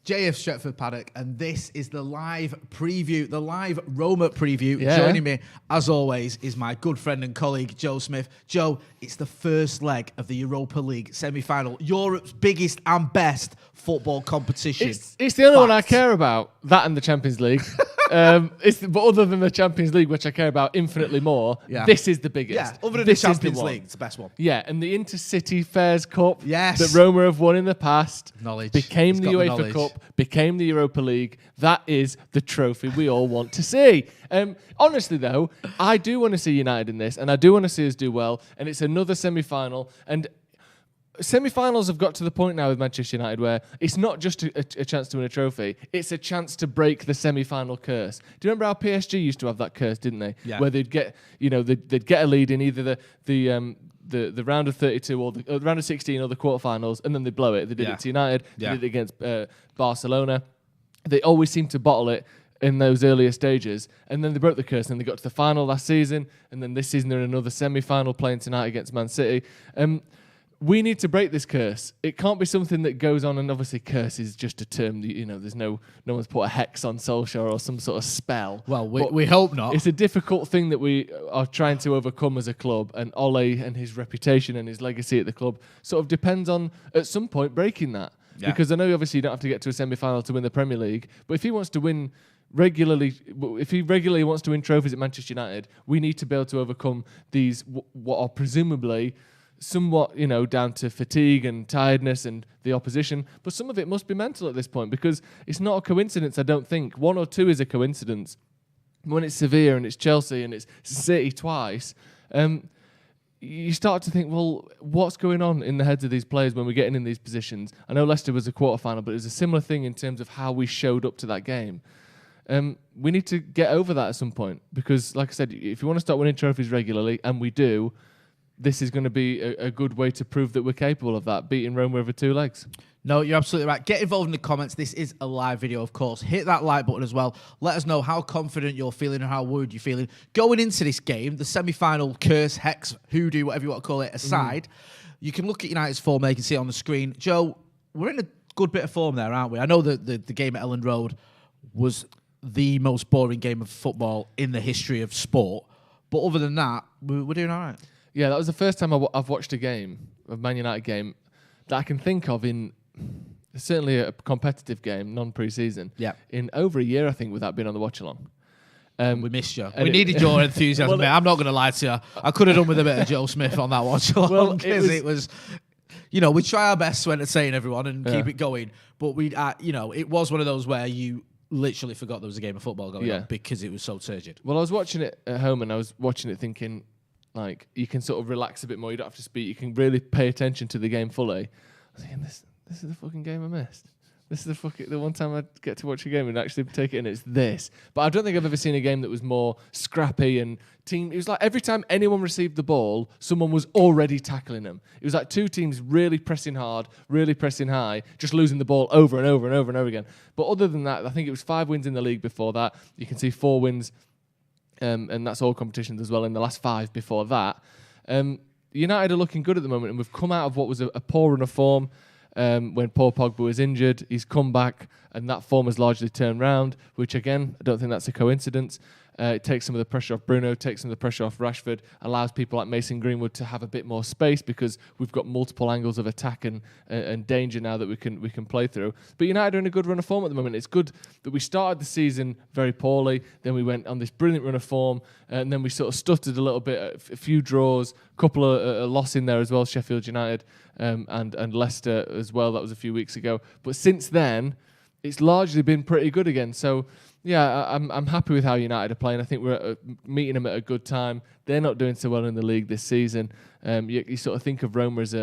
JF Stretford, Paddock, and this is the live preview, the live Roma preview. Yeah. Joining me, as always, is my good friend and colleague, Joe Smith. Joe, it's the first leg of the Europa League semi-final, Europe's biggest and best football competition. It's the only one I care about, that and the Champions League. But other than the Champions League, which I care about infinitely more, this is the biggest. Yeah, other than the Champions League, it's the best one. Yeah, and the Intercity Fairs Cup that Roma have won in the past became He's the got UEFA Cup, became the Europa League. That is the trophy we all want to see. Honestly, though, I do want to see United in this, and I do want to see us do well, and it's another semi-final. And semi-finals have got to the point now with Manchester United where it's not just a chance to win a trophy, it's a chance to break the semi-final curse. Do you remember how PSG used to have that curse, didn't they? Yeah. Where they'd get, they'd get a lead in either the round of 32 or the round of 16 or the quarterfinals, and then they blow it. They did it to United. They did it against Barcelona. They always seem to bottle it in those earlier stages, and then they broke the curse, and they got to the final last season, and then this season they're in another semi-final playing tonight against Man City. We need to break this curse. It can't be something that goes on, and obviously curse is just a term that, there's no one's put a hex on Solskjaer or some sort of spell. Well, we hope not. It's a difficult thing that we are trying to overcome as a club, and Ole and his reputation and his legacy at the club sort of depends on, at some point, breaking that. Yeah. Because I know obviously you don't have to get to a semi-final to win the Premier League, but if he wants to win regularly, if he regularly wants to win trophies at Manchester United, we need to be able to overcome these, what are presumably somewhat, down to fatigue and tiredness and the opposition, but some of it must be mental at this point, because it's not a coincidence, I don't think. One or two is a coincidence. When it's Sevilla and it's Chelsea and it's City twice, you start to think, well, what's going on in the heads of these players when we're getting in these positions? I know Leicester was a quarterfinal, but it was a similar thing in terms of how we showed up to that game. We need to get over that at some point, because, like I said, if you want to start winning trophies regularly, and we do, this is going to be a good way to prove that we're capable of that, beating Roma over 2 legs. No, you're absolutely right. Get involved in the comments. This is a live video, of course. Hit that like button as well. Let us know how confident you're feeling and how worried you're feeling. Going into this game, the semi-final curse, hex, hoodoo, whatever you want to call it, aside, you can look at United's form there. You can see it on the screen. Joe, we're in a good bit of form there, aren't we? I know that the game at Elland Road was the most boring game of football in the history of sport. But other than that, we're doing all right. Yeah, that was the first time I've watched a game, a Man United game, that I can think of in certainly a competitive game, non-pre-season, in over a year, I think, without being on the watch-along. We missed you. We needed your enthusiasm, mate. I'm not going to lie to you. I could have done with a bit of Joe Smith on that watch-along, because it was we try our best to entertain everyone and keep it going, but it was one of those where you literally forgot there was a game of football going on because it was so turgid. Well, I was watching it at home, and I was watching it thinking, like, you can sort of relax a bit more. You don't have to speak. You can really pay attention to the game fully. I was thinking, this is the fucking game I missed. This is the one time I get to watch a game and actually take it in. It's this. But I don't think I've ever seen a game that was more scrappy and team. It was like every time anyone received the ball, someone was already tackling them. It was like two teams really pressing hard, really pressing high, just losing the ball over and over and over and over again. But other than that, I think it was 5 wins in the league before that. You can see 4 wins. And that's all competitions as well in the last 5 before that. United are looking good at the moment, and we've come out of what was a poor run of form when Paul Pogba was injured. He's come back, and that form has largely turned round, which, again, I don't think that's a coincidence. It takes some of the pressure off Bruno, takes some of the pressure off Rashford, allows people like Mason Greenwood to have a bit more space, because we've got multiple angles of attack and danger now that we can play through. But United are in a good run of form at the moment. It's good that we started the season very poorly, then we went on this brilliant run of form, and then we sort of stuttered a little bit, a few draws, a couple of loss in there as well, Sheffield United and Leicester as well. That was a few weeks ago. But since then, it's largely been pretty good again. So, yeah, I'm happy with how United are playing. I think we're meeting them at a good time. They're not doing so well in the league this season. You sort of think of Roma as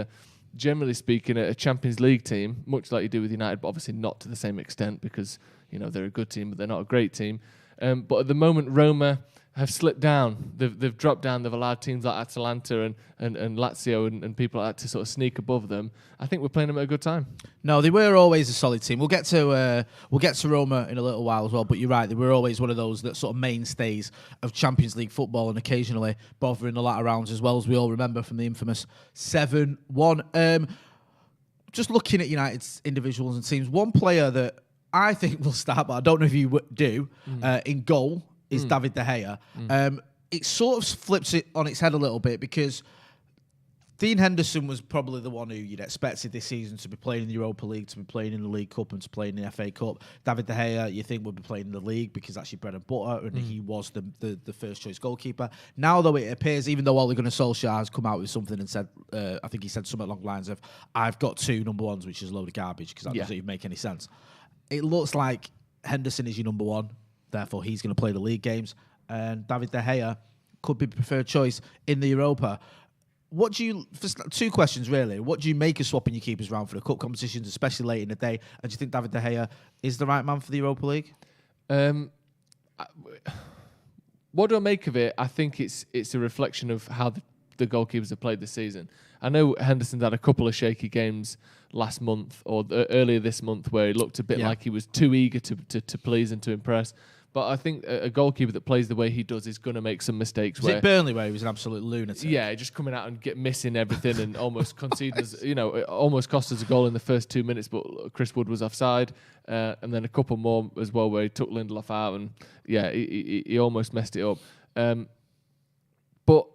generally speaking, a Champions League team, much like you do with United, but obviously not to the same extent, because they're a good team, but they're not a great team. But at the moment, Roma have slipped down. They've dropped down. They've allowed teams like Atalanta and Lazio and people like that to sort of sneak above them. I think we're playing them at a good time. No, they were always a solid team. We'll get to Roma in a little while as well. But you're right, they were always one of those that sort of mainstays of Champions League football, and occasionally bothering the latter rounds as well, as we all remember from the infamous 7-1. Just looking at United's individuals and teams, one player that I think will start, but I don't know if you do. In goal is David De Gea. It sort of flips it on its head a little bit because Dean Henderson was probably the one who you'd expected this season to be playing in the Europa League, to be playing in the League Cup, and to play in the FA Cup. David De Gea, you think, would be playing in the league because that's your bread and butter, and he was the first choice goalkeeper. Now, though, it appears, even though Ole Gunnar Solskjaer has come out with something and said, I think he said something along the lines of, I've got 2 number ones, which is a load of garbage because that doesn't even make any sense. It looks like Henderson is your number one, therefore he's going to play the league games, and David De Gea could be the preferred choice in the Europa. What do you, 2 questions really, what do you make of swapping your keepers around for the cup competitions, especially late in the day? And do you think David De Gea is the right man for the Europa League? What do I make of it? I think it's a reflection of how the goalkeepers have played this season. I know Henderson's had a couple of shaky games last month or earlier this month where he looked a bit like he was too eager to please and to impress. But I think a goalkeeper that plays the way he does is going to make some mistakes. Was it Burnley where he was an absolute lunatic? Yeah, just coming out and missing everything and almost conceding, it almost cost us a goal in the first 2 minutes, but Chris Wood was offside. And then a couple more as well where he took Lindelof out and, he almost messed it up. But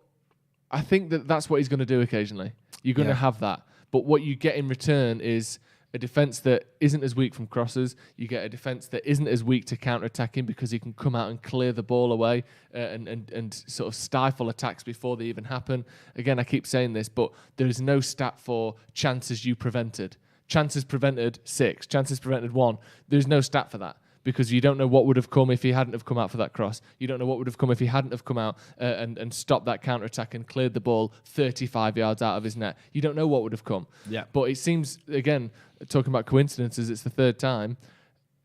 I think that's what he's going to do occasionally. You're going to have that. But what you get in return is a defence that isn't as weak from crosses. You get a defence that isn't as weak to counter-attacking because he can come out and clear the ball away and sort of stifle attacks before they even happen. Again, I keep saying this, but there is no stat for chances you prevented. Chances prevented 6, chances prevented 1. There's no stat for that because you don't know what would have come if he hadn't have come out for that cross. You don't know what would have come if he hadn't have come out and stopped that counter-attack and cleared the ball 35 yards out of his net. You don't know what would have come. Yeah. But it seems, again, talking about coincidences, it's the 3rd time,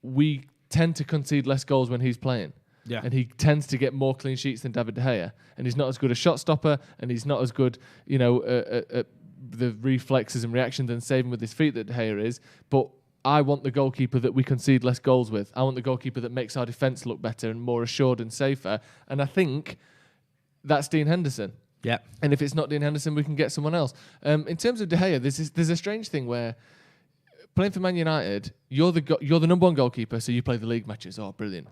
we tend to concede less goals when he's playing. Yeah. And he tends to get more clean sheets than David De Gea. And he's not as good a shot stopper, and he's not as good, at the reflexes and reactions and saving with his feet that De Gea is. But I want the goalkeeper that we concede less goals with. I want the goalkeeper that makes our defence look better and more assured and safer. And I think that's Dean Henderson. Yeah. And if it's not Dean Henderson, we can get someone else. In terms of De Gea, there's a strange thing where playing for Man United, you're the number 1 goalkeeper, so you play the league matches. Oh, brilliant.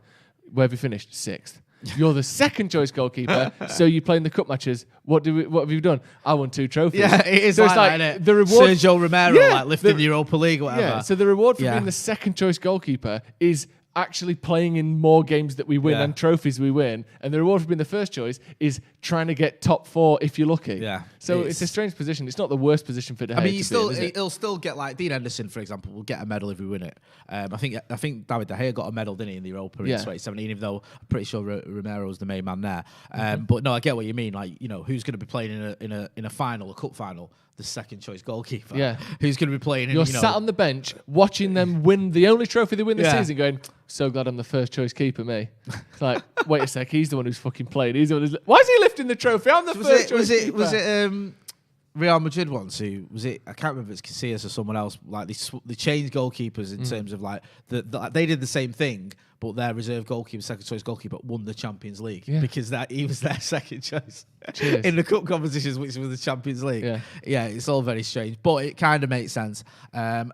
Where have you finished? 6th. You're the 2nd choice goalkeeper, so you play in the cup matches. What have you done? I won 2 trophies. Yeah, it is so like that, innit? The reward, Sergio Romero, lifting the Europa League or whatever. Yeah, so the reward for being the 2nd choice goalkeeper is actually playing in more games that we win and trophies we win. And the reward for being the 1st choice is trying to get top 4 if you're lucky. Yeah. So it's a strange position. It's not the worst position for De Gea. I mean, he'll still get, like Dean Henderson, for example, will get a medal if we win it. I think David De Gea got a medal, didn't he, in the Europa in 2017, even though I'm pretty sure Romero was the main man there. But no, I get what you mean. Like, who's going to be playing in a final, a cup final? The 2nd choice goalkeeper. Yeah. Who's going to be playing in, You're sat on the bench watching them win the only trophy they win this season going, so glad I'm the 1st choice keeper, me. It's like, wait a sec, he's the one who's fucking played. He's the one who's... Why is he lifting the trophy? I'm the 1st choice keeper. Was it Real Madrid once who was it? I can't remember if it's Casillas or someone else. Like they changed goalkeepers in terms of like they did the same thing, but their reserve goalkeeper, 2nd choice goalkeeper, won the Champions League because he was their 2nd choice in the cup competitions, which was the Champions League. Yeah, it's all very strange, but it kind of makes sense. And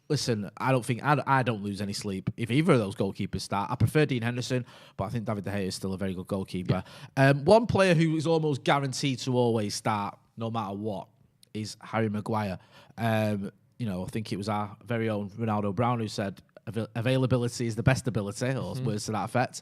listen, I don't lose any sleep if either of those goalkeepers start. I prefer Dean Henderson, but I think David De Gea is still a very good goalkeeper. One player who is almost guaranteed to always start, no matter what, is Harry Maguire. I think it was our very own Ronaldo Brown who said availability is the best ability, or words to that effect.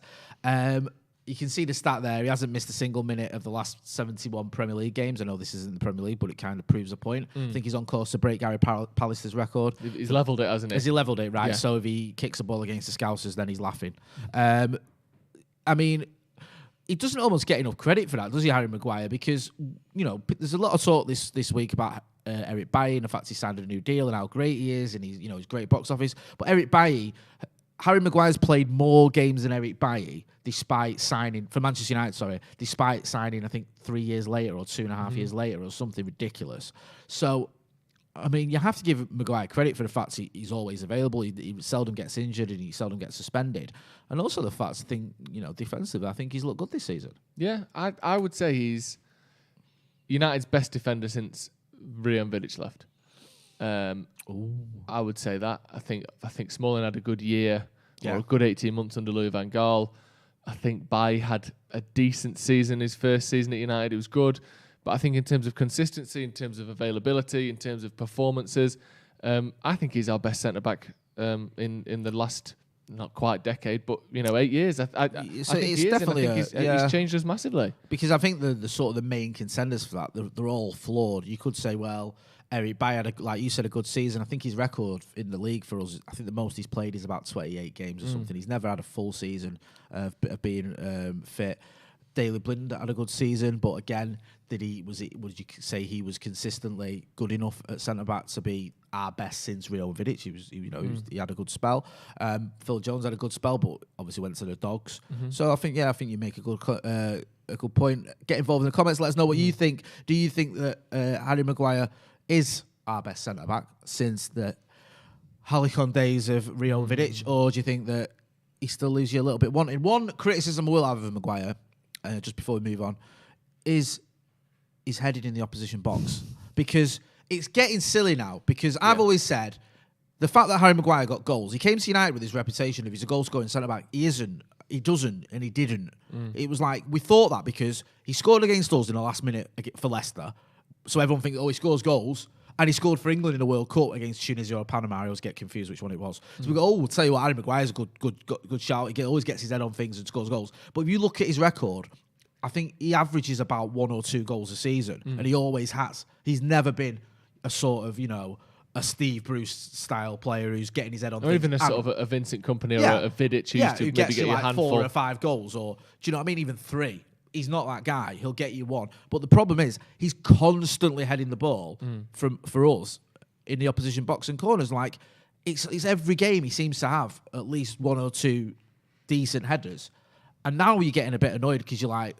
You can see the stat there. He hasn't missed a single minute of the last 71 Premier League games. I know this isn't the Premier League, but it kind of proves a point. I think he's on course to break Gary Pallister's record. He's levelled it, hasn't he? Has he levelled it, right? Yeah. So if he kicks a ball against the Scousers, then he's laughing. I mean, he doesn't almost get enough credit for that, does he, Harry Maguire? Because, there's a lot of talk this week about Eric Bailly and the fact he signed a new deal and how great he is and he's great box office. But Harry Maguire's played more games than Eric Bailly despite signing for Manchester United, despite signing, I think 3 years later or 2.5 years later or something ridiculous. So, I mean, you have to give Maguire credit for the fact he's always available. He seldom gets injured and he seldom gets suspended. And also the fact, I think, defensively, I think he's looked good this season. Yeah, I would say he's United's best defender since Rian Vidic left. I would say that. I think Smalling had a good year or Yeah. a good 18 months under Louis van Gaal. I think Bailly had a decent season. His first season at United, it was good. But I think in terms of consistency, in terms of availability, in terms of performances, I think he's our best centre-back in the last, not quite decade, but 8 years. I think it's he is, definitely and I think he's changed us massively. Because I think the sort of the main contenders for that, they're all flawed. You could say, well, Eric Bailly had, like you said, a good season. I think his record in the league for us, I think the most he's played is about 28 games or something. He's never had a full season of being fit. Daley Blind had a good season, but again, would you say he was consistently good enough at centre back to be our best since Rio Vidic? He had a good spell. Phil Jones had a good spell, but obviously went to the Dogs. So I think you make a good point. Get involved in the comments. Let us know what you think. Do you think that Harry Maguire is our best centre back since the Halicon days of Rio Vidic, or do you think that he still leaves you a little bit wanting? One criticism I will have of Maguire, just before we move on, is he's headed in the opposition box, because it's getting silly now. Because I've always said the fact that Harry Maguire got goals, he came to United with his reputation of he's a goal-scoring centre-back. He isn't. He doesn't, and he didn't. It was like, we thought that because he scored against us in the last minute for Leicester, so everyone thinks, he scores goals, and he scored for England in the World Cup against Tunisia or Panama. I always get confused which one it was. So we go, we'll tell you what, Harry Maguire's a good shout. He always gets his head on things and scores goals. But if you look at his record, I think he averages about 1 or 2 goals a season, and he always has. He's never been a sort of, a Steve Bruce style player who's getting his head on or things. even a sort of a Vincent Company or a Vidic who used to who maybe gets get you you a like handful. 4 or 5 goals, or do you know what I mean? Even 3. He's not that guy. He'll get you 1. But the problem is he's constantly heading the ball for us in the opposition box and corners. Like it's every game he seems to have at least 1 or 2 decent headers. And now you're getting a bit annoyed because you're like,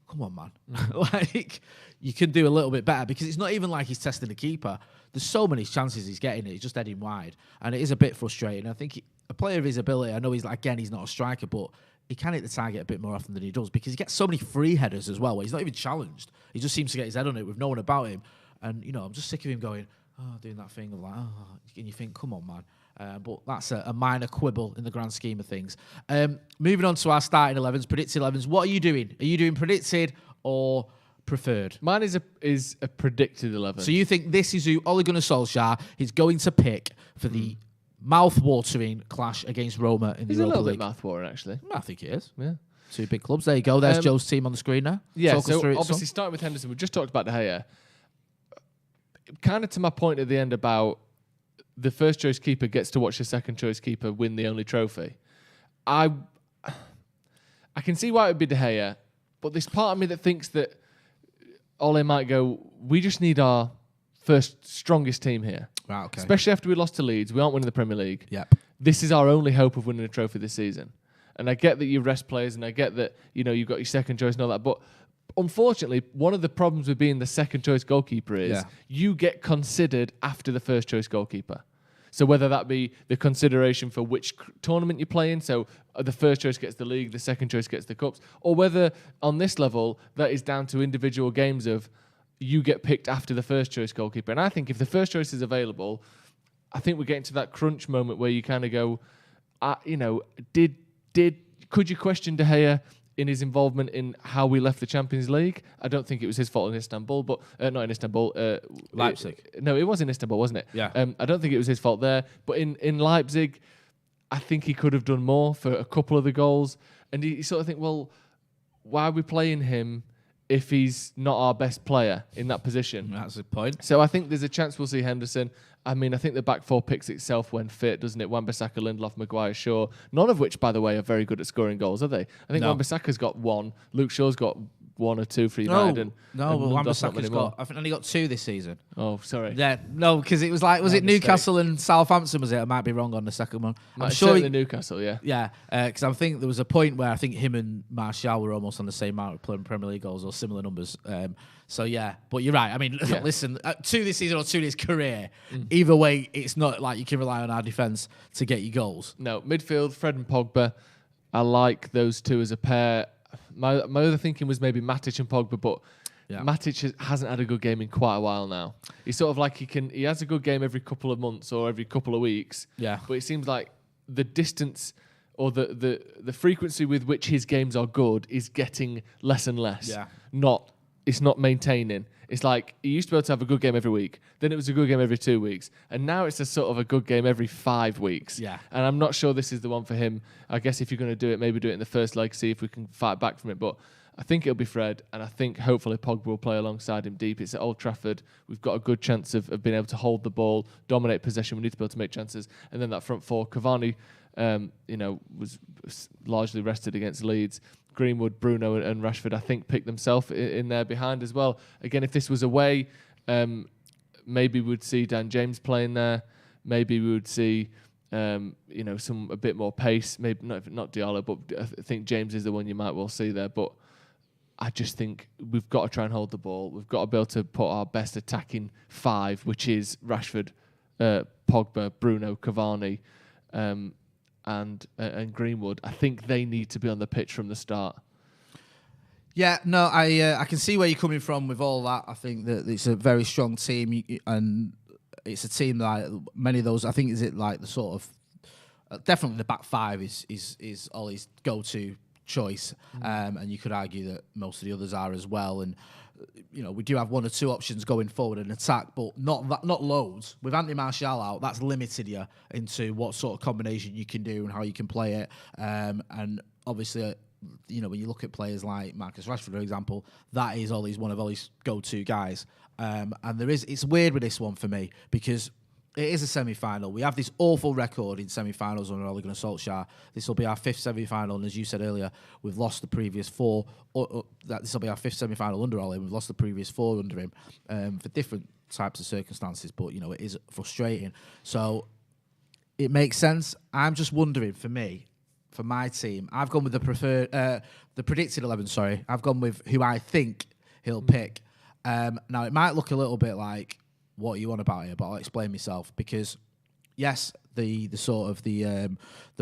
come on, man. Like, you can do a little bit better, because it's not even like he's testing the keeper. There's so many chances he's getting it. He's just heading wide. And it is a bit frustrating. I think a player of his ability, I know he's not a striker, but he can hit the target a bit more often than he does, because he gets so many free headers as well, where he's not even challenged. He just seems to get his head on it with no one about him. And, I'm just sick of him going, doing that thing of like, and you think, come on, man. But that's a minor quibble in the grand scheme of things. Moving on to our starting 11s, predicted 11s. What are you doing? Are you doing predicted or preferred? Mine is a predicted 11. So you think this is who Ole Gunnar Solskjaer is going to pick for the mouth-watering clash against Roma in the He's Europa a League? little bit mouth-watering, actually. I think it is. Yeah. 2 big clubs. There you go. There's Joe's team on the screen now. Yeah, Talk us so through it, obviously son. starting with Henderson, we just talked about De Gea. Kind of to my point at the end about the first choice keeper gets to watch the second choice keeper win the only trophy. I can see why it would be De Gea, but there's part of me that thinks that Ole might go, we just need our first strongest team here. Right, okay. Especially after we lost to Leeds. We aren't winning the Premier League. Yep. This is our only hope of winning a trophy this season. And I get that you rest players, and I get that, you've got your second choice and all that, but unfortunately, one of the problems with being the second choice goalkeeper is you get considered after the first choice goalkeeper. So whether that be the consideration for which tournament you play in, so the first choice gets the league, the second choice gets the cups, or whether on this level that is down to individual games of you get picked after the first choice goalkeeper. And I think if the first choice is available, I think we're getting to that crunch moment where you kind of go, could you question De Gea in his involvement in how we left the Champions League? I don't think it was his fault in Istanbul, but not in Istanbul. Leipzig. It was in Istanbul, wasn't it? Yeah. I don't think it was his fault there, but in Leipzig, I think he could have done more for a couple of the goals. And you sort of think, well, why are we playing him if he's not our best player in that position? That's a point. So I think there's a chance we'll see Henderson. I mean, I think the back four picks itself when fit, doesn't it? Wan-Bissaka, Lindelof, Maguire, Shaw. None of which, by the way, are very good at scoring goals, are they? I think Wan-Bissaka's got 1. Luke Shaw's got 1 or 2 for United. But Lindelof's not Wan-Bissaka's anymore. I think only got 2 this season. Oh, sorry. Yeah, no, because it was like, was it Newcastle and Southampton? Was it? I might be wrong on the second one. I'm sure certainly Newcastle, yeah. Yeah, because I think there was a point where I think him and Martial were almost on the same amount of playing Premier League goals or similar numbers. So yeah, but you're right. I mean, listen, 2 this season or 2 in his career. Either way, it's not like you can rely on our defence to get you goals. No, midfield, Fred and Pogba. I like those two as a pair. My other thinking was maybe Matic and Pogba, but Yeah. Matic hasn't had a good game in quite a while now. He's sort of like he has a good game every couple of months or every couple of weeks. Yeah. But it seems like the distance or the frequency with which his games are good is getting less and less. Yeah. It's not maintaining. It's like he used to be able to have a good game every week. Then it was a good game every 2 weeks. And now it's a sort of a good game every 5 weeks. Yeah. And I'm not sure this is the one for him. I guess if you're going to do it, maybe do it in the first leg, see if we can fight back from it. But I think it'll be Fred, and I think hopefully Pogba will play alongside him deep. It's at Old Trafford. We've got a good chance of being able to hold the ball, dominate possession. We need to be able to make chances. And then that front four, Cavani, was largely rested against Leeds. Greenwood, Bruno and Rashford, I think, picked themselves in there behind as well. Again, if this was away, maybe we'd see Dan James playing there. Maybe we would see, a bit more pace. Maybe not Diallo, but I think James is the one you might well see there. But I just think we've got to try and hold the ball. We've got to be able to put our best attacking five, which is Rashford, Pogba, Bruno, Cavani, and Greenwood. I think they need to be on the pitch from the start. Yeah, no, I can see where you're coming from with all that. I think that it's a very strong team, and it's a team that many of those. I think is it like the sort of definitely the back five is Ollie's go-to choice, and you could argue that most of the others are as well. And we do have one or two options going forward in attack, but not loads. With Anthony Martial out, that's limited you into what sort of combination you can do and how you can play it. And obviously, when you look at players like Marcus Rashford, for example, that is one of Ollie's go-to guys. And it's weird with this one for me because it is a semi-final. We have this awful record in semi-finals under Ole Gunnar Solskjaer. This will be our fifth semi-final, and as you said earlier, we've lost the previous four. This will be our fifth semi-final under Ole, and we've lost the previous four under him for different types of circumstances. But it is frustrating. So it makes sense. I'm just wondering, for my team, I've gone with the predicted 11. Sorry, I've gone with who I think he'll pick. Now it might look a little bit like what you want about it, but I'll explain myself because yes, the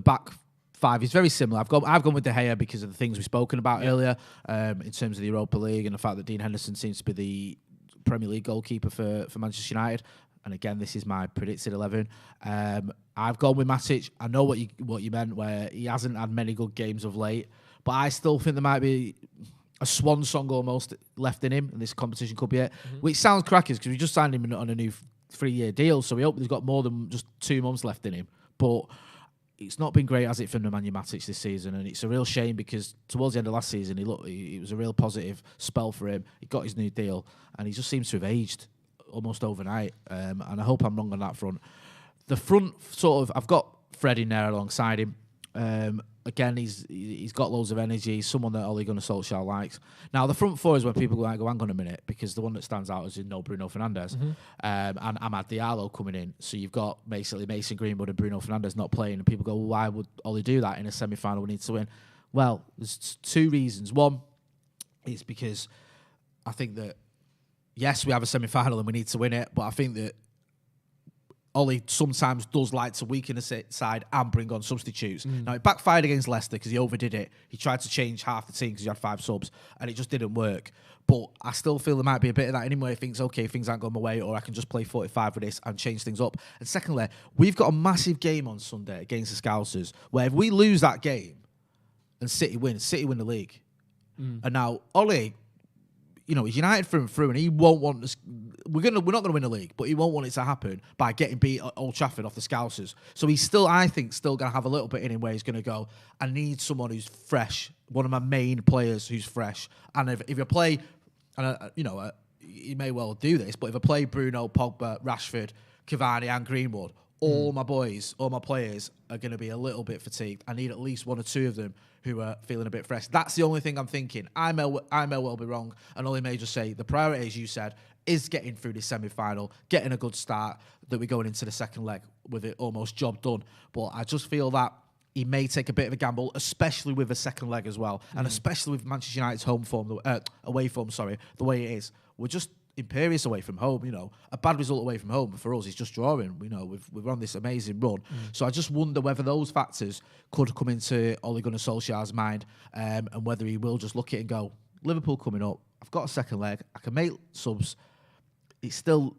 back five is very similar. I've gone with De Gea because of the things we've spoken about earlier in terms of the Europa League and the fact that Dean Henderson seems to be the Premier League goalkeeper for Manchester United. And again, this is my predicted 11. I've gone with Matic. I know what you meant, where he hasn't had many good games of late, but I still think there might be a swan song almost left in him, and this competition could be it. Which sounds crackers because we just signed him on a new 3-year deal, so we hope he's got more than just 2 months left in him. But it's not been great, has it, for Nemanja Matic this season? And it's a real shame because towards the end of last season, it was a real positive spell for him. He got his new deal, and he just seems to have aged almost overnight. And I hope I'm wrong on that front. The front I've got Fred in there alongside him. Again, he's got loads of energy. He's someone that Ole Gunnar Solskjaer likes. Now, the front four is when people go, hang on a minute, because the one that stands out is Bruno Fernandes and Amad Diallo coming in. So you've got basically Mason Greenwood and Bruno Fernandes not playing, and people go, well, why would Ole do that in a semi-final? We need to win. Well, there's 2 reasons. One is because I think that, yes, we have a semi-final and we need to win it, but I think that Ole sometimes does like to weaken the side and bring on substitutes. Now, it backfired against Leicester because he overdid it. He tried to change half the team because he had 5 subs, and it just didn't work. But I still feel there might be a bit of that anyway. He thinks, okay, things aren't going my way, or I can just play 45 with this and change things up. And secondly, we've got a massive game on Sunday against the Scousers, where if we lose that game and City win the league. And now, Ole, he's United through and through, and he won't want us. We're not going to win the league, but he won't want it to happen by getting beat at Old Trafford off the Scousers. So he's still, I think, going to have a little bit in him where he's going to go, I need someone who's fresh, one of my main players who's fresh. And if you play, and you may well do this, but if I play Bruno, Pogba, Rashford, Cavani, and Greenwood, all my players are going to be a little bit fatigued. I need at least 1 or 2 of them who are feeling a bit fresh. That's the only thing I'm thinking. I may well be wrong, and Ole may just say the priority, as you said, is getting through this semi-final, getting a good start, that we're going into the second leg with it almost job done. But I just feel that he may take a bit of a gamble, especially with the second leg as well, and especially with Manchester United's away form, the way it is. We're just imperious away from home, a bad result away from home for us is just drawing. We're on this amazing run. So I just wonder whether those factors could come into Ole Gunnar Solskjaer's mind, and whether he will just look at it and go, Liverpool coming up, I I've got a second leg. I can make subs. It's still,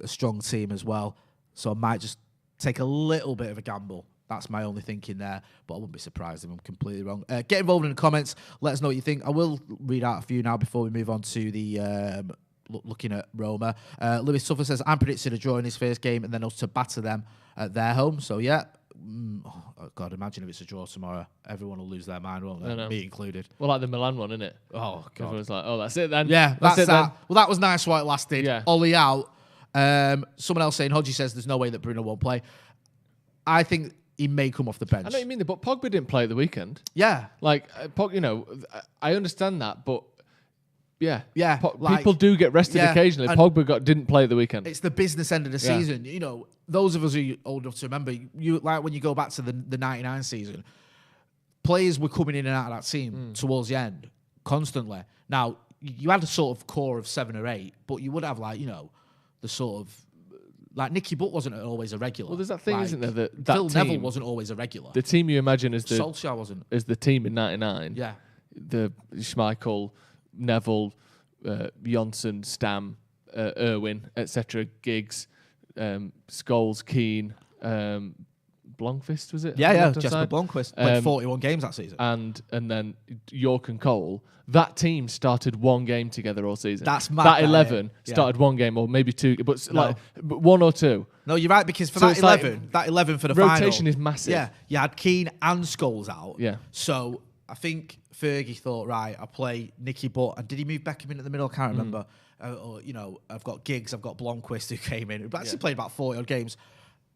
a strong team as well. So I might just take a little bit of a gamble. That's my only thinking there, but I wouldn't be surprised if I'm completely wrong. Get involved in the comments. Let us know what you think. I will read out a few now before we move on to the looking at Roma. Lewis Suffer says, I'm predicting a draw in his first game and then us to batter them at their home. So, yeah. Oh, God, imagine if it's a draw tomorrow. Everyone will lose their mind, won't they? Me included. Well, like the Milan one, isn't it? Oh, God. Everyone's like, oh, that's it then. Yeah, that's it that. then. Well, that was nice while it lasted. Yeah. Ollie out. Someone else saying, Hodgie says there's no way that Bruno won't play. I think he may come off the bench. I know what you mean, but Pogba didn't play at the weekend. Yeah. Like, I understand that, but yeah. Like, people do get rested occasionally. Pogba didn't play at the weekend. It's the business end of the season. Those of us who are old enough to remember, like when you go back to the 99 season, players were coming in and out of that team towards the end constantly. Now, you had a sort of core of 7 or 8, but you would have the sort of, like Nicky Butt wasn't always a regular. Well, there's that thing, isn't there? That Phil team, Neville wasn't always a regular. The team you imagine as the Solskjaer wasn't. As the team in '99. Yeah. The Schmeichel, Neville, Johnson, Stam, Irwin, etc. Giggs, Scholes, Keane, Blomqvist, was it? Yeah. Jesper Blomqvist played 41 games that season. And then York and Cole. That team started one game together all season. That's mad. That 11 started one game or maybe 2, but but 1 or 2. No, you're right, because for that 11 for the final, rotation is massive. Yeah, you had Keane and Scholes out. Yeah. So I think Fergie thought, right, I'll play Nicky Butt. And did he move Beckham in at the middle? I can't remember. I've got Giggs, I've got Blomqvist who came in, who actually played about 40 odd games.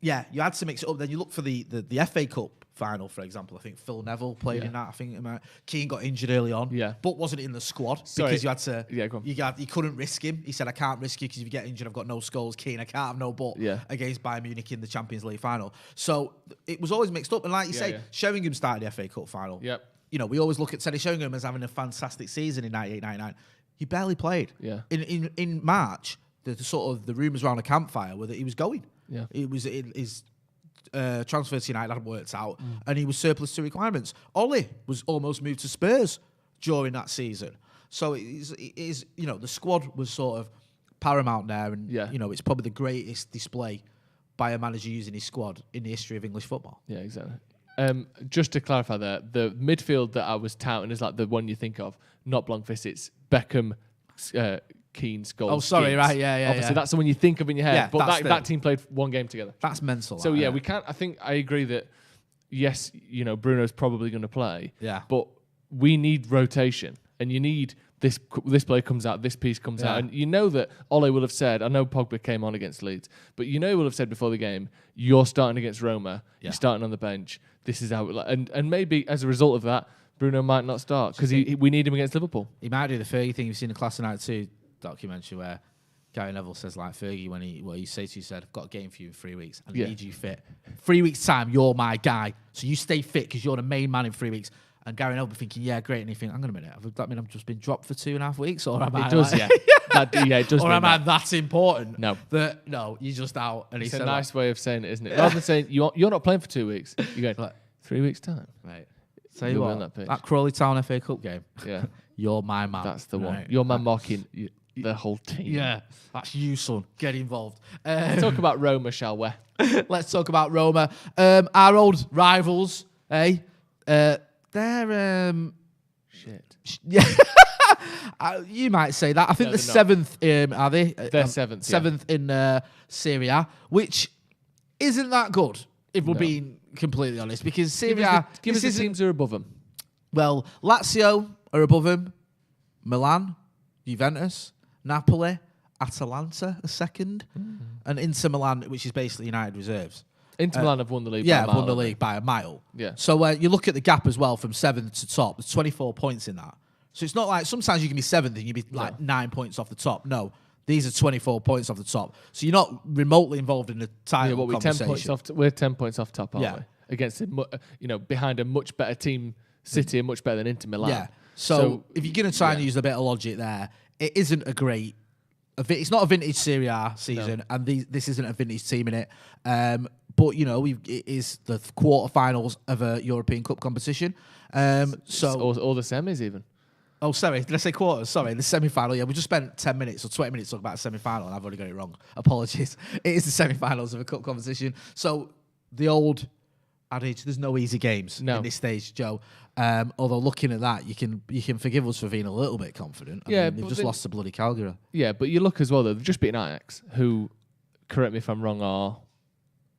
Yeah, you had to mix it up. Then you look for the FA Cup final, for example. I think Phil Neville played in that. I think Keane got injured early on, but wasn't in the squad because you had to. Yeah, go on. You couldn't risk him. He said, "I can't risk you because if you get injured, I've got no Scholes. Keane, I can't have no Butt against Bayern Munich in the Champions League final." So it was always mixed up. And like you say, Sheringham started the FA Cup final. Yep. We always look at Teddy Sheringham as having a fantastic season in 98-99. He barely played. Yeah. In March, the rumours around the campfire were that he was going. Yeah. It was his transfer to United hadn't worked out, and he was surplus to requirements. Ollie was almost moved to Spurs during that season. So it is the squad was sort of paramount there, and it's probably the greatest display by a manager using his squad in the history of English football. Yeah, exactly. Just to clarify there, the midfield that I was touting is like the one you think of, not Blomqvist, it's Beckham, Keane, Scholes. Oh, sorry, Giggs. right, yeah. Obviously, that's the one you think of in your head. Yeah, but that team played one game together. That's mental. So we can't. I think I agree that yes, Bruno's probably going to play. Yeah. But we need rotation, and you need this player comes out, this piece comes out, and you know that Ole will have said. I know Pogba came on against Leeds, but he will have said before the game, you're starting against Roma. You're starting on the bench. This is how. And maybe as a result of that, Bruno might not start because we need him against Liverpool. He might do the Fergie thing you've seen in the Class of '92 documentary where Gary Neville says like Fergie when he said to you, said, I've got a game for you in 3 weeks. I need you fit. 3 weeks time, you're my guy. So you stay fit because you're the main man in 3 weeks. And Gary Neville be thinking, yeah, great. And he think, hang on a minute, does that mean I've just been dropped for 2.5 weeks? Or am I? It does, like, it does. Or am I that important? No. No, you're just out. And it's a nice way of saying it, isn't it? Rather than saying you're not playing for 2 weeks, you're going 3 weeks time. Right. Tell you what, that Crawley Town FA Cup game. Yeah. You're my man. That's the one. Your man marking the whole team. Yeah. That's you, son. Get involved. Let's talk about Roma, shall we? Let's talk about Roma. Our old rivals, eh? They're shit. Yeah. You might say that. I think the seventh, are they? They're seventh. Seventh in Serie A, which isn't that good, if we're being completely honest, because Serie A... Give us the teams who are above them. Well, Lazio are above them. Milan, Juventus, Napoli, Atalanta are second, and Inter Milan, which is basically United reserves. Inter Milan have won the league by a mile. Yeah, won the league by a mile. Yeah. So you look at the gap as well from 7th to top, there's 24 points in that. So it's not like sometimes you can be 7th and you'd be like 9 points off the top. No, these are 24 points off the top. So you're not remotely involved in the title conversation. 10 points off we're 10 points off top, aren't we? Against, behind a much better team, City, and much better than Inter Milan. Yeah. So if you're going to try and use a bit of logic there, it isn't a great... It's not a vintage Serie A season, and this isn't a vintage team in it. But, it is the quarterfinals of a European Cup competition. Or the semis even. Oh, sorry. Did I say quarters? Sorry, the semi-final. Yeah, we just spent 10 minutes or 20 minutes talking about a semi-final, and I've already got it wrong. Apologies. It is the semi-finals of a cup competition. So the old adage, there's no easy games in this stage, Joe. Although looking at that, you can forgive us for being a little bit confident. I mean, they've just lost to bloody Calgary. Yeah, but you look as well, though, they've just beaten Ajax, who, correct me if I'm wrong, are...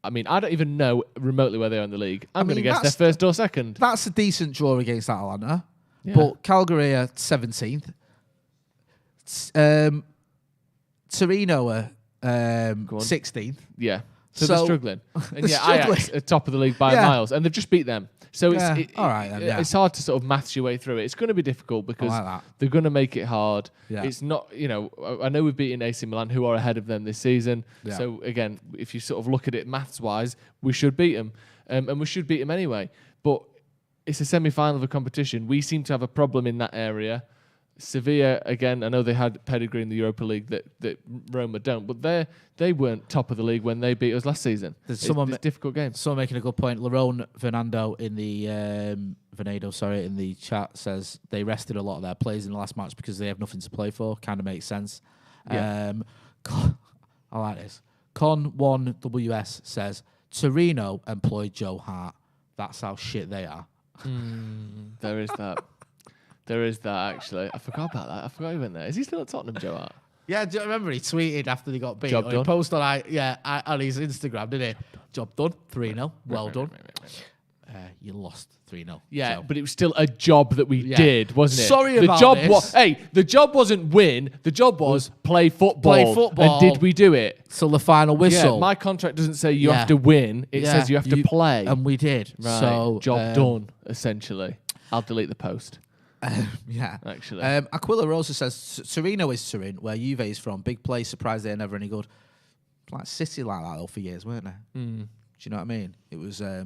I mean, I don't even know remotely where they are in the league. I'm going to guess they're first or second. That's a decent draw against Atalanta. Yeah. But Calgary are 17th. Torino are 16th. Yeah. So they're struggling. And they're Ajax are top of the league by miles. And they've just beat them. So all right, then, it's hard to sort of maths your way through it. It's going to be difficult because they're going to make it hard. Yeah. It's not, I know we've beaten AC Milan, who are ahead of them this season. Yeah. So, again, if you sort of look at it maths-wise, we should beat them. And we should beat them anyway. But it's a semi-final of a competition. We seem to have a problem in that area. Sevilla, again, I know they had pedigree in the Europa League that Roma don't, but they weren't top of the league when they beat us last season. It's difficult games. Someone making a good point. Lerone Fernando in the in the chat says they rested a lot of their players in the last match because they have nothing to play for. Kind of makes sense. Yeah. I like this. Con1WS says Torino employed Joe Hart. That's how shit they are. There is that. There is that, actually. I forgot about that. I forgot he went there. Is he still at Tottenham, Joe Hart? Yeah, do you remember he tweeted after they got beat? Job done. He posted on his Instagram, didn't he? Job done. 3-0. Well done. You lost 3-0. Yeah, so. But it was still a job that we did, wasn't it? Sorry about this. The job wasn't win. The job was play football. Play football. And did we do it? So the final whistle. Yeah, my contract doesn't say you have to win. It says you have to play. And we did. Right. So job done, essentially. I'll delete the post. Actually. Aquila Rosa says Torino is Turin, where Juve is from. Big place, surprised they're never any good. Like City like that though for years, weren't they? Do you know what I mean? It was it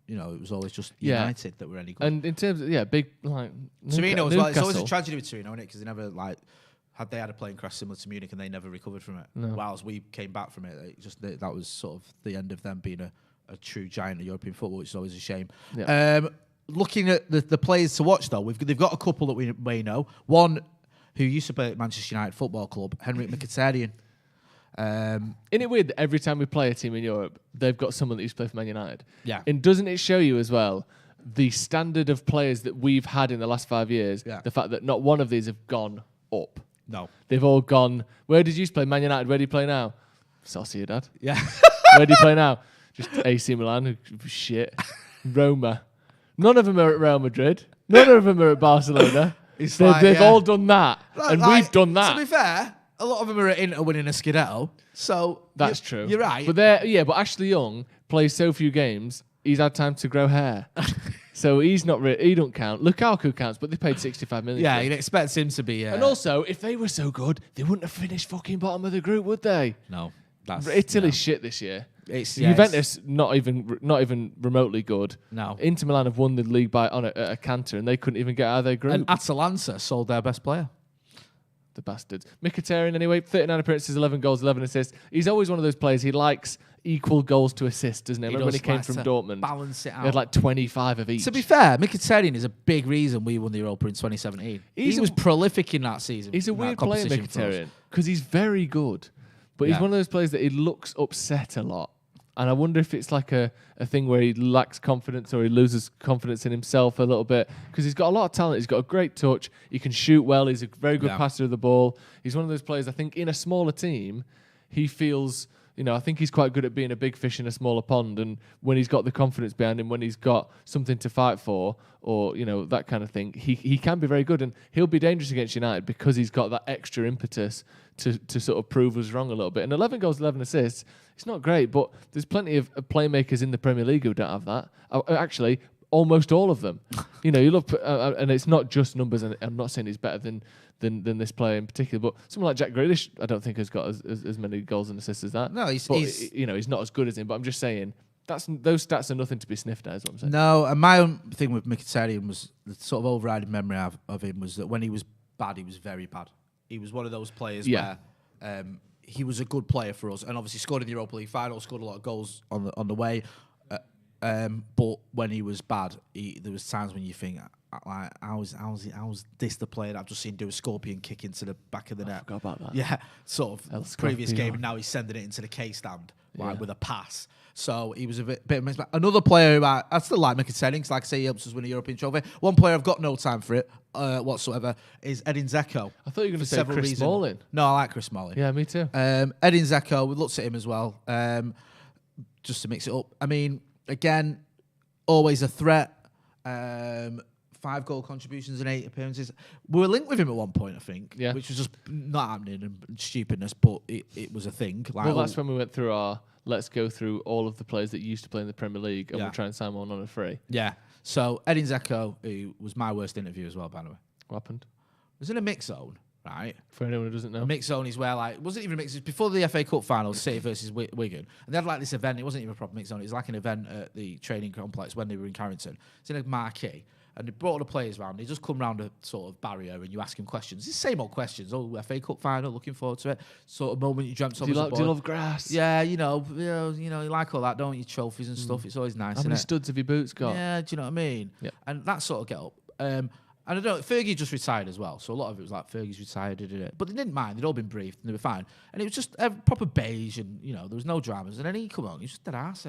was always just United that were any good. And in terms of big like Torino as well. It's always a tragedy with Torino, isn't it? Because they never had a plane crash similar to Munich and they never recovered from it. No. Whilst we came back from it, that was sort of the end of them being a true giant of European football, which is always a shame. Yeah. Looking at the players to watch, though, they've got a couple that we may know. One who used to play at Manchester United Football Club, Henrik Mkhitaryan. Isn't it weird that every time we play a team in Europe, they've got someone that used to play for Man United? Yeah. And doesn't it show you as well the standard of players that we've had in the last 5 years? Yeah. The fact that not one of these have gone up. No. They've all gone... Where did you play? Man United. Where do you play now? Sociedad. Yeah. Where do you play now? Just AC Milan. Shit. Roma. None of them are at Real Madrid. None of them are at Barcelona. They've all done that. And we've done that. To be fair, a lot of them are at Inter winning a Scudetto. So that's true. You're right. But but Ashley Young plays so few games, he's had time to grow hair. So he's not he don't count. Lukaku counts, but they paid 65 million. Yeah, you'd expect him to be. And also, if they were so good, they wouldn't have finished fucking bottom of the group, would they? No. Italy's shit this year. Juventus not even remotely good. No. Inter Milan have won the league on a canter, and they couldn't even get out of their group. And Atalanta sold their best player. The bastards. Mkhitaryan, anyway, 39 appearances, 11 goals, 11 assists. He's always one of those players. He likes equal goals to assists, doesn't he? Remember when he came from Dortmund? Balance it out. He had like 25 of each. To be fair, Mkhitaryan is a big reason we won the Europa in 2017. He was prolific in that season. He's a weird player, Mkhitaryan, because he's very good. But he's one of those players that he looks upset a lot. And I wonder if it's like a thing where he lacks confidence or he loses confidence in himself a little bit. Because he's got a lot of talent. He's got a great touch. He can shoot well. He's a very good passer of the ball. He's one of those players, I think, in a smaller team, he feels... I think he's quite good at being a big fish in a smaller pond. And when he's got the confidence behind him, when he's got something to fight for, or, that kind of thing, he can be very good. And he'll be dangerous against United because he's got that extra impetus to sort of prove us wrong a little bit. And 11 goals, 11 assists, it's not great, but there's plenty of playmakers in the Premier League who don't have that. Actually, almost all of them. You look, and it's not just numbers, and I'm not saying he's better than this player in particular, but someone like Jack Grealish, I don't think has got as many goals and assists as that. No, he's not as good as him, but I'm just saying those stats are nothing to be sniffed at, is what I'm saying. No, and my own thing with Mkhitaryan was the sort of overriding memory of him was that when he was bad, he was very bad. He was one of those players where he was a good player for us, and obviously scored in the Europa League final, scored a lot of goals on the way. But when he was bad, there was times when you think, like, how's this the player that I've just seen do a scorpion kick into the back of the net? I forgot about that. Yeah, sort of El previous Scorpion. game, and now he's sending it into the K stand like Yeah. with a pass. So he was a bit of a mix. Another player who I still like making settings, like I say, he helps us win a European trophy. One player I've got no time for it whatsoever is Edin Dzeko. I thought you were going to For say several Chris reasons. Smalling. No, I like Chris Smalling. Yeah, me too. Edin Dzeko, we looked at him as well. Just to mix it up. I mean, again, always a threat. 5 goal contributions and 8 appearances. We were linked with him at one point, I think, Yeah. which was just not happening and stupidness, but it was a thing. Like, Well, that's when we went through our let's go through all of the players that used to play in the Premier League and Yeah. we'll try and sign one on a free. Yeah. So Edin Dzeko, who was my worst interview as well, by the way, What happened? was in a mix zone, right? For anyone who doesn't know. A mix zone is where, like, it wasn't even a mix. It was before the FA Cup final, City versus Wigan. And they had like this event. It wasn't even a proper mix zone. It was like an event at the training complex when they were in Carrington. It's in a marquee. And they brought all the players round. They just come round a sort of barrier and you ask them questions. It's the same old questions. Oh, FA Cup final, looking forward to it. Sort of moment you dreamt of Do as a you, boy. do you love grass? Yeah, you like all that, don't you? Trophies and stuff. It's always nice, How many isn't it? studs have your boots got? Yeah, do you know what I mean? Yeah. And that sort of get up. And I don't know, Fergie just retired as well. So a lot of it was like, Fergie's retired, did it. But they didn't mind. They'd all been briefed and they were fine. And it was just proper beige and, there was no dramas. And then he come on, he was just dead arse.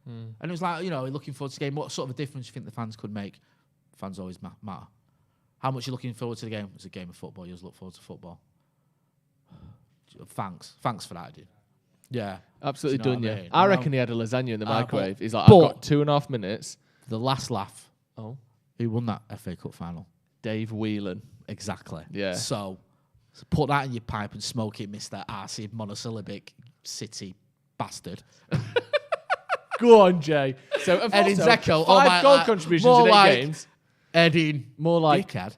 And it was like, looking forward to the game. What sort of a difference do you think the fans could make? Fans always matter. How much you're looking forward to the game? It's a game of football. You just look forward to football. Thanks for that, dude. Yeah. Absolutely Do you know done, what I yeah. mean? I reckon he had a lasagna in the microwave. He's like, but- I've got 2.5 minutes. The last laugh. Oh. Who won that FA Cup final? Dave Whelan. Exactly. Yeah. So put that in your pipe and smoke it, Mr. RC monosyllabic city bastard. Go on, Jay. So, Edin also, Dzeko, 5 goal contributions more in 8 like games. Edin. More like Dickhead.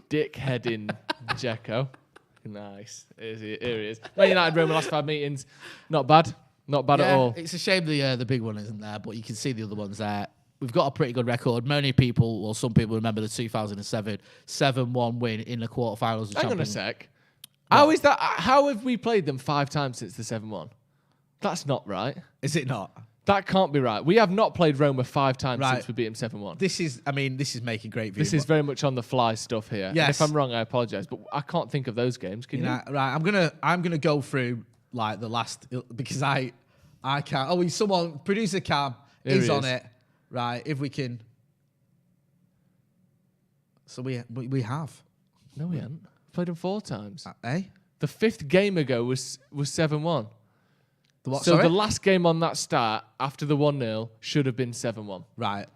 dickheading Dzeko. Nice. Here he is. Man United, Roma, last 5 meetings. Not bad. Not bad at all. It's a shame the big one isn't there, but you can see the other ones there. We've got a pretty good record. Many people, or some people, remember the 2007 7-1 win in the quarterfinals. Hang on a sec. How is that? How have we played them 5 times since the 7-1? That's not right. Is it not? That can't be right. We have not played Roma 5 times Right. since we beat them 7-1. This is making great view. This is very much on the fly stuff here. And Yes. if I'm wrong, I apologise, but I can't think of those games. Can you? Right. I'm gonna go through like the last because I can't. Oh, someone producer Cam Here is he on is. it. Right. If we can. So we have. No, we haven't. Played them 4 times. Eh? The 5th game ago was 7-1. The what? So Sorry? the last game on that start after the 1-0 should have been 7-1. Right.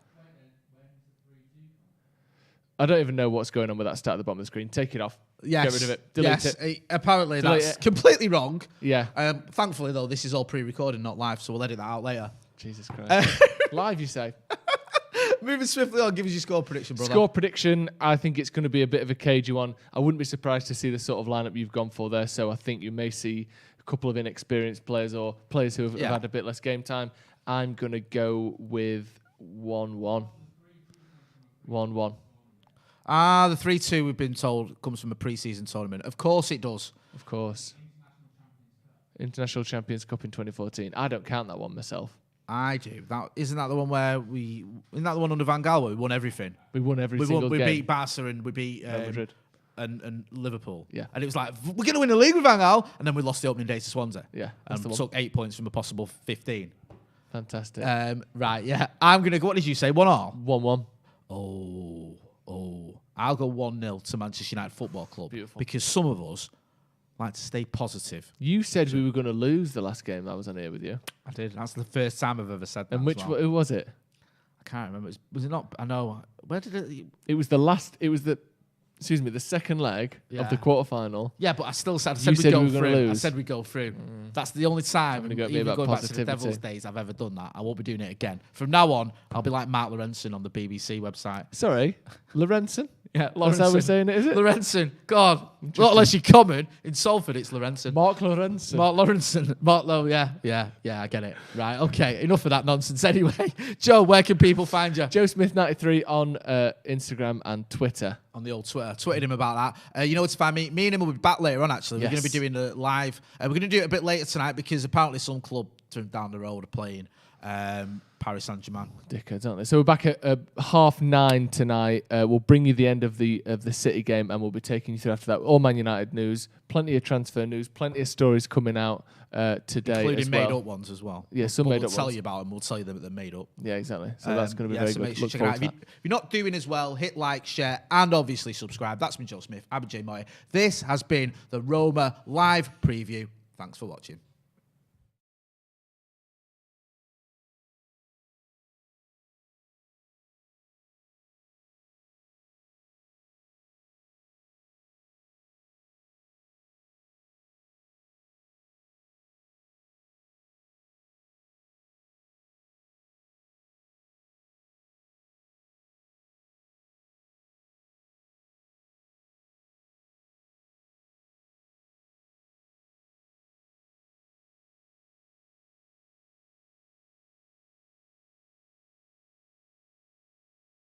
I don't even know what's going on with that start at the bottom of the screen. Take it off. Yes. Get rid of it. Delete yes. it. Apparently Delete that's it. completely wrong. Yeah. Thankfully though, this is all pre-recorded, not live, so we'll edit that out later. Jesus Christ. Live, you say? Moving swiftly on, give us your score prediction, brother. Score prediction, I think it's going to be a bit of a cagey one. I wouldn't be surprised to see the sort of lineup you've gone for there. So I think you may see a couple of inexperienced players or players who have had a bit less game time. I'm going to go with 1-1. 1-1. The 3-2 we've been told comes from a pre-season tournament. Of course it does. Of course. International Champions Cup in 2014. I don't count that one myself. I do. Isn't that the one where isn't that the one under Van Gaal where we won everything? We won every single We game. beat Barca and we beat Madrid. and Liverpool. Yeah. And it was like, we're going to win the league with Van Gaal. And then we lost the opening day to Swansea. Yeah, that's And the one. took 8 points from a possible 15. Fantastic. Right, yeah. I'm going to go, what did you say, 1-1? 1-1. Oh. I'll go 1-0 to Manchester United Football Club. Beautiful. Because some of us like to stay positive. You said we were going to lose the last game I was on here with you. I did. That's the first time I've ever said that. And who was it? I can't remember. Was it not? I know. Where did it? It was the second leg of the quarterfinal. Yeah, but I still said, You said we were gonna through. lose. I said we'd go through. That's the only time, Having a go at me even about going back to the positivity. Devil's days, I've ever done that. I won't be doing it again. From now on, I'll be like Mark Lorenzen on the BBC website. Sorry, Lorenzen? Yeah, That's how we're saying it, is it? Lorenzen. God, not unless you're common. In Salford, it's Lorenzen. Mark Lorenzen. Mark Lorenzen. Mark Lowe, yeah, I get it. Right, okay, enough of that nonsense anyway. Joe, where can people find you? Joe Smith 93 on Instagram and Twitter. On the old Twitter. Tweeted him about that. You know what to find me? Me and him will be back later on, actually. We're Yes. going to be doing the live. We're going to do it a bit later tonight because apparently some club down the road are playing. Paris Saint-Germain. Dickheads, aren't they? So we're back at 9:30 tonight. We'll bring you the end of the City game, and we'll be taking you through after that. All Man United news, plenty of transfer news, plenty of stories coming out today, including as well. made up ones as well. Yeah, some made up We'll tell ones. you about them. We'll tell you that they're made up. Yeah, exactly. So that's going to be very so good. make sure Look to check it out. forward If to you're not doing as well, hit like, share, and obviously subscribe. That's been Joe Smith. I've been Jay Moy. This has been the Roma live preview. Thanks for watching.